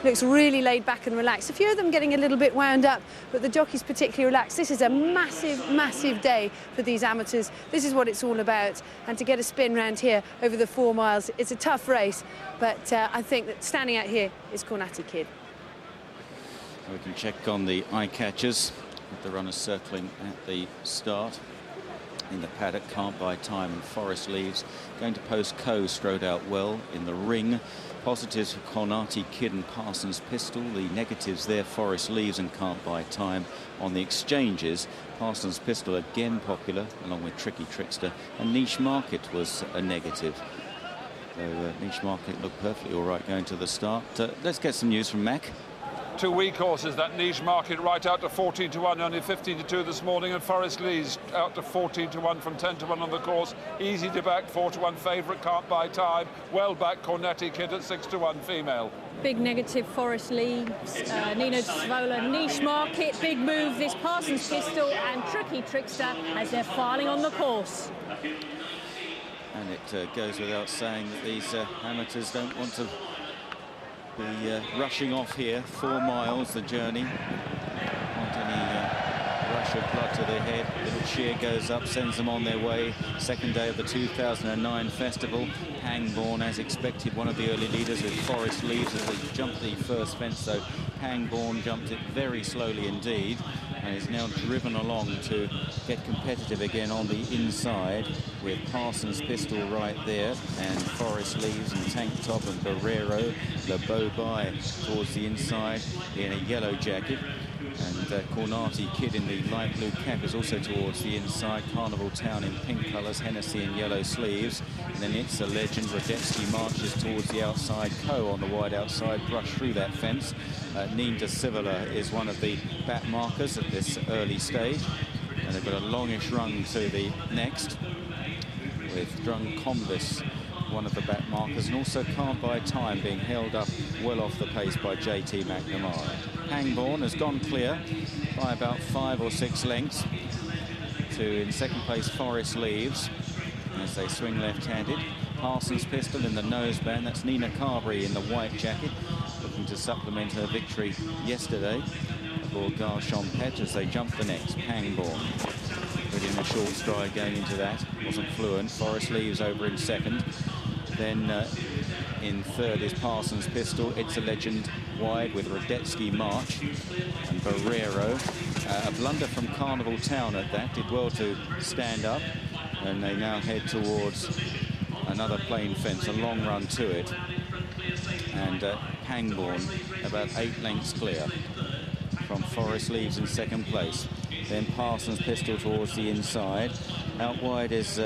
Looks really laid back and relaxed. A few of them getting a little bit wound up, but the jockeys particularly relaxed. This is a massive, massive day for these amateurs. This is what it's all about. And to get a spin round here over the 4 miles, it's a tough race, but I think that standing out here is Cornati Kid. We can check on the eye catchers with the runners circling at the start. In the paddock, Can't Buy Time and Forest Leaves. Going to post Co strode out well in the ring. Positives for Cornati Kid and Parsons Pistol. The negatives there, Forest Leaves and Can't Buy Time. On the exchanges, Parsons Pistol again popular, along with Tricky Trickster. And Niche Market was a negative. So Niche Market looked perfectly all right going to the start. Let's get some news from Mac. 2 weak horses, that Niche Market right out to 14 to 1, only 15 to 2 this morning, and Forest Leaves out to 14 to 1 from 10 to 1 on the course. Easy to back, 4 to 1 favourite, Can't Buy Time. Well back, Cornetti Kid at 6 to 1 female. Big negative, Forest Leaves, Nino Sivola, Niche Market, big move, this Parsons Pistol and Tricky Trickster as they're filing on the course. And it goes without saying that these amateurs don't want to be rushing off here. 4 miles the journey. Want any rush of blood to their head. Little cheer goes up, sends them on their way. Second day of the 2009 festival. Pangborn, as expected, one of the early leaders with Forest Leaves as they jumped the first fence. So Pangborn jumped it very slowly indeed and is now driven along to get competitive again on the inside with Parsons Pistol right there and Forest Leaves and Tank Top and Barrero. Le Beau Bye towards the inside in a yellow jacket. And Cornati Kid in the light blue cap is also towards the inside. Carnival Town in pink colours, Hennessy in yellow sleeves. And then It's a Legend. Radetsky marches towards the outside. Co on the wide outside, brush through that fence. Nina Sivola is one of the bat markers at this early stage. And they've got a longish run to the next with Drumconvis, one of the back markers, and also Can't Buy Time being held up well off the pace by JT McNamara. Pangborn has gone clear by about 5 or 6 lengths to, in second place, Forest Leaves as they swing left-handed. Parsons Pistol in the noseband, that's Nina Carberry in the white jacket, looking to supplement her victory yesterday aboard Garchon Pet as they jump the next. Pangborn put in a short stride going into that, wasn't fluent. Forest Leaves over in second. Then in third is Parsons Pistol. It's a Legend wide with Radetsky March and Barrero. A blunder from Carnival Town at that, did well to stand up, and they now head towards another plain fence, a long run to it. And Pangborn about 8 lengths clear from Forest Leaves in second place. Then Parsons Pistol towards the inside. Out wide is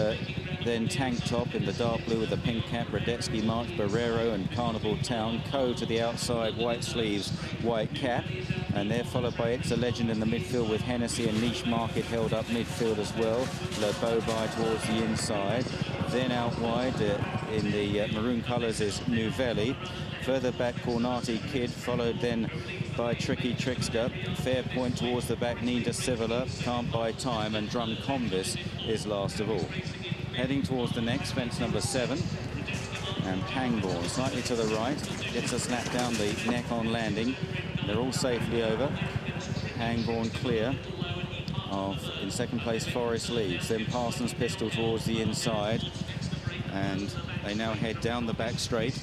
then Tank Top in the dark blue with the pink cap, Radetsky March, Barrero and Carnival Town. Co to the outside, white sleeves, white cap. And they're followed by It's a Legend in the midfield with Hennessy and Niche Market held up midfield as well. Le Beau Bye towards the inside. Then out wide in the maroon colours is Nouvelle. Further back, Cornati Kid, followed then by Tricky Trickster. Fair point towards the back, Nina Sivola, Can't Buy Time, and Drumconvis is last of all. Heading towards the next, fence number 7. And Pangborn slightly to the right, gets a snap down the neck on landing. They're all safely over. Pangborn clear of, in second place, Forest Leaves. Then Parsons Pistol towards the inside. And they now head down the back straight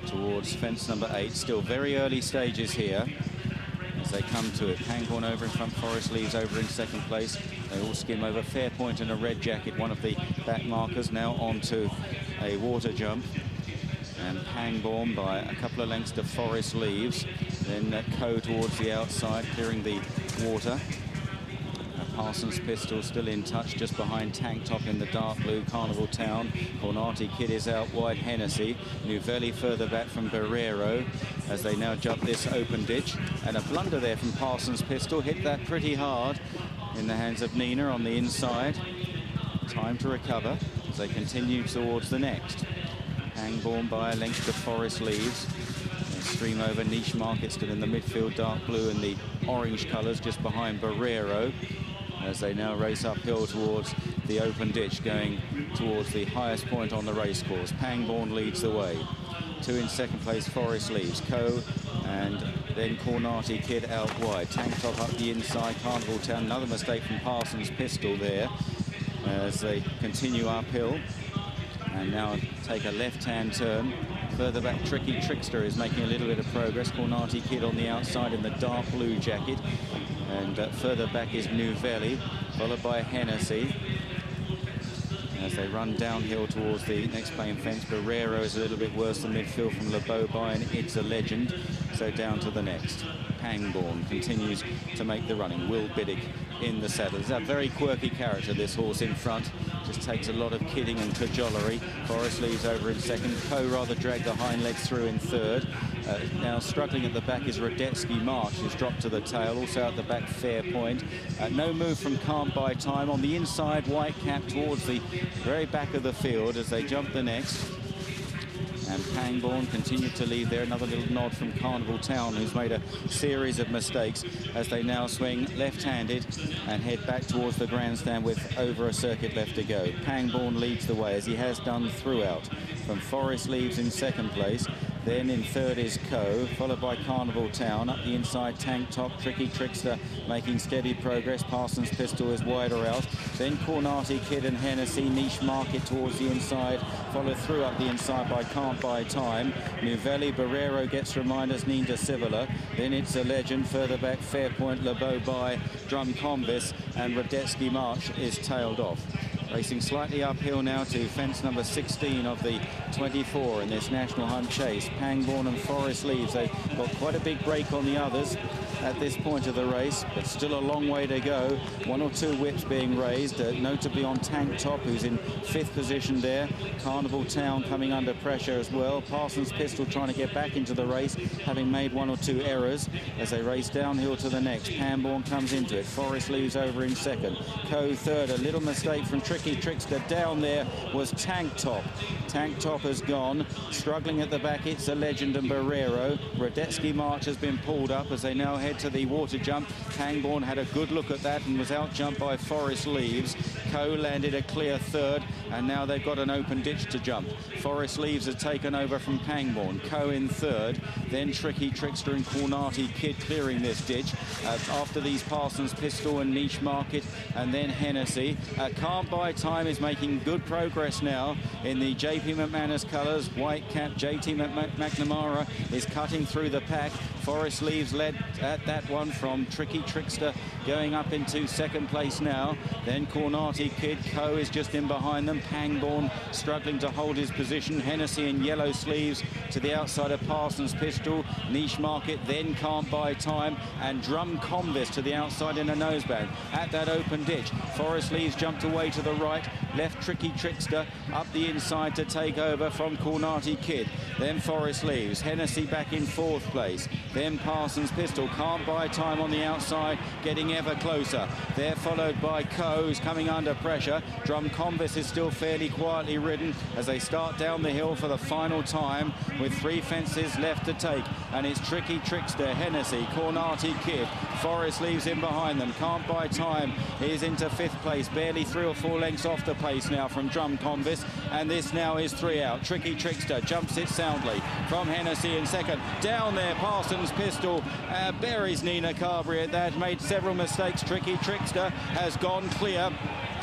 towards fence number 8. Still very early stages here as they come to it. Pangborn over in front, Forest Leaves over in second place. They all skim over. Fair point in a red jacket, one of the back markers, now onto a water jump. And Pangborn by a couple of lengths to Forest Leaves. Then Co towards the outside, clearing the water. Parsons Pistol still in touch just behind Tank Top in the dark blue, Carnival Town. Cornati Kid is out wide, Hennessy. Nouvelle further back from Barrero as they now jump this open ditch. And a blunder there from Parsons Pistol, hit that pretty hard in the hands of Nina on the inside. Time to recover as they continue towards the next. Pangborn by a length to Forest Leaves. They stream over Niche Market still in the midfield, dark blue and the orange colours just behind Barrero. as they now race uphill towards the open ditch, going towards the highest point on the racecourse. Pangbourne leads the way. 2 in second place, Forest Leaves. Coe and then Cornati Kid out wide. Tank Top up the inside, Carnival Town. Another mistake from Parsons Pistol there as they continue uphill and now take a left-hand turn. Further back, Tricky Trickster is making a little bit of progress. Cornati Kid on the outside in the dark blue jacket. And further back is Nouvelle, followed by Hennessy. As they run downhill towards the next playing fence, Barrero is a little bit worse than midfield from Lebobai, and It's a Legend. So down to the next. Pangbourne continues to make the running. Will Biddick in the saddle. He's a very quirky character, this horse in front. Just takes a lot of kidding and cajolery. Forest Leaves over in second. Coe rather dragged the hind legs through in third. Now struggling at the back is Radetzky March, who's dropped to the tail. Also at the back, Fair Point. No move from Can't Buy Time. On the inside, Whitecap towards the very back of the field as they jump the next. And Pangbourne continued to lead there. Another little nod from Carnival Town, who's made a series of mistakes as they now swing left-handed and head back towards the grandstand with over a circuit left to go. Pangbourne leads the way, as he has done throughout. From Forest Leaves in second place. Then in third is Coe, followed by Carnival Town. Up the inside, Tank Top, Tricky Trickster making steady progress. Parsons Pistol is wider out. Then Cornati Kid and Hennessy. Niche Market towards the inside, followed through up the inside by Can't Buy Time. Nouvelle, Barrero gets reminders, Ninda Sivola. Then It's a Legend. Further back, Fairpoint, Lebobai, Drumconvis, and Radetzky March is tailed off. Racing slightly uphill now to fence number 16 of the 24 in this National Hunt Chase. Pangbourne and Forest Leaves, they've got quite a big break on the others at this point of the race, but still a long way to go. 1 or 2 whips being raised, notably on Tank Top, who's in 5th position there. Carnival Town coming under pressure as well. Parsons Pistol trying to get back into the race, having made 1 or 2 errors as they race downhill to the next. Pangbourne comes into it. Forest Leaves over in second. Coe third. A little mistake from Tricky Trickster. Down there was Tank Top. Tank Top has gone. Struggling at the back, It's a Legend and Barrero. Radetzky March has been pulled up as they now head to the water jump. Pangbourne had a good look at that and was out jumped by Forest Leaves. Coe landed a clear third, and now they've got an open ditch to jump. Forest Leaves have taken over from Pangbourne. Coe in third, then Tricky Trickster and Cornati Kid clearing this ditch. After these, Parsons Pistol and Niche Market, and then Hennessy. Can't Buy Time is making good progress now in the JP McManus colours. Whitecap, JT McNamara is cutting through the pack. Forest Leaves led at that one from Tricky Trickster, going up into second place now. Then Cornati Kid. Coe is just in behind them. Pangbourne struggling to hold his position. Hennessy in yellow sleeves to the outside of Parsons Pistol. Niche Market, then Can't Buy Time, and Drumconvis to the outside in a nosebag. At that open ditch, Forest Leaves jumped away to the right, left Tricky Trickster up the inside to take over from Cornati Kid. Then Forest Leaves. Hennessy back in 4th place. Then Parsons Pistol. Can't Buy Time on the outside, getting ever closer. They're followed by Coe, who's coming under pressure. Drumconvis is still fairly quietly ridden as they start down the hill for the final time with 3 fences left to take. And it's Tricky Trickster, Hennessy, Cornati Kid. Forest Leaves in behind them. Can't Buy Time is into 5th place, barely 3 or 4 lengths off the pace now from Drumconvis. And this now is 3 out. Tricky Trickster jumps it soundly from Hennessy in second. Down there, Parsons Pistol buries Nina Carberry. That made several mistakes. Tricky Trickster has gone clear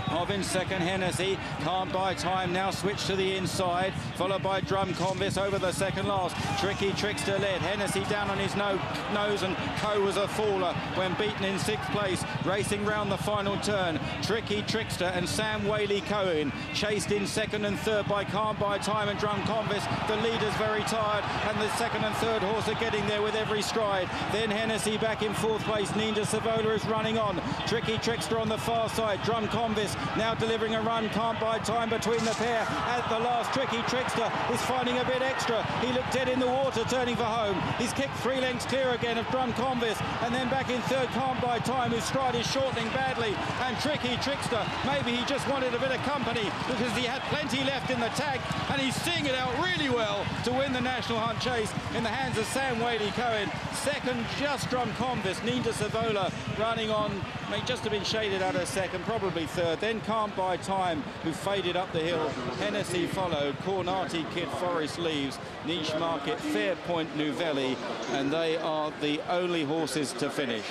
of in second. Hennessy. Can't Buy Time now switch to the inside, followed by Drumconvis over the second last. Tricky Trickster led. Hennessy down on his nose, and Coe was a faller when beaten in 6th place. Racing round the final turn, Tricky Trickster and Sam Whaley-Cohen chased in second and third by Can't Buy Time and Drumconvis. The leader's very tired, and the second and third horse are getting there with every stride. Then Hennessy back in 4th place. Ninda Sivola is running on. Tricky Trickster on the far side. Drumconvis now delivering a run. Can't Buy Time between the pair. At the last, Tricky Trickster is finding a bit extra. He looked dead in the water, turning for home. He's kicked 3 lengths clear again of Drumconvis, and then back in third, Can't Buy Time, whose stride is shortening badly. And Tricky Trickster, maybe he just wanted a bit of company because he had plenty left in the tag, and he's seeing it out really well to win the National Hunt Chase in the hands of Sam Whaley-Cohen. Second, just Drumconvis. Ninda Sivola running on may just have been shaded out of second, probably third. Then Can't Buy Time, who faded up the hill. Hennessy followed. Cornati Kid, Forest Leaves, Niche Market, Fairpoint Novelli, and they are the only horses to finish.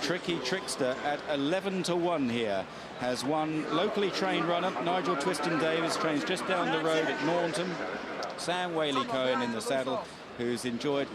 Tricky Trickster at 11-1 here has won. Locally trained runner Nigel Twiston Davis trains just down the road at Naunton. Sam Whaley-Cohen in the saddle, who's enjoyed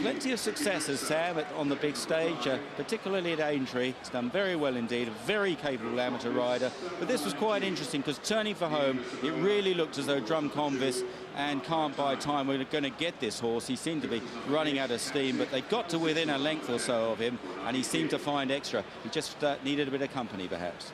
plenty of success as Sam on the big stage, particularly at Aintree. He's done very well indeed, a very capable amateur rider. But this was quite interesting because turning for home, it really looked as though Drumconvis and Can't Buy Time were going to get this horse. He seemed to be running out of steam, but they got to within a length or so of him, and he seemed to find extra. He just needed a bit of company, perhaps.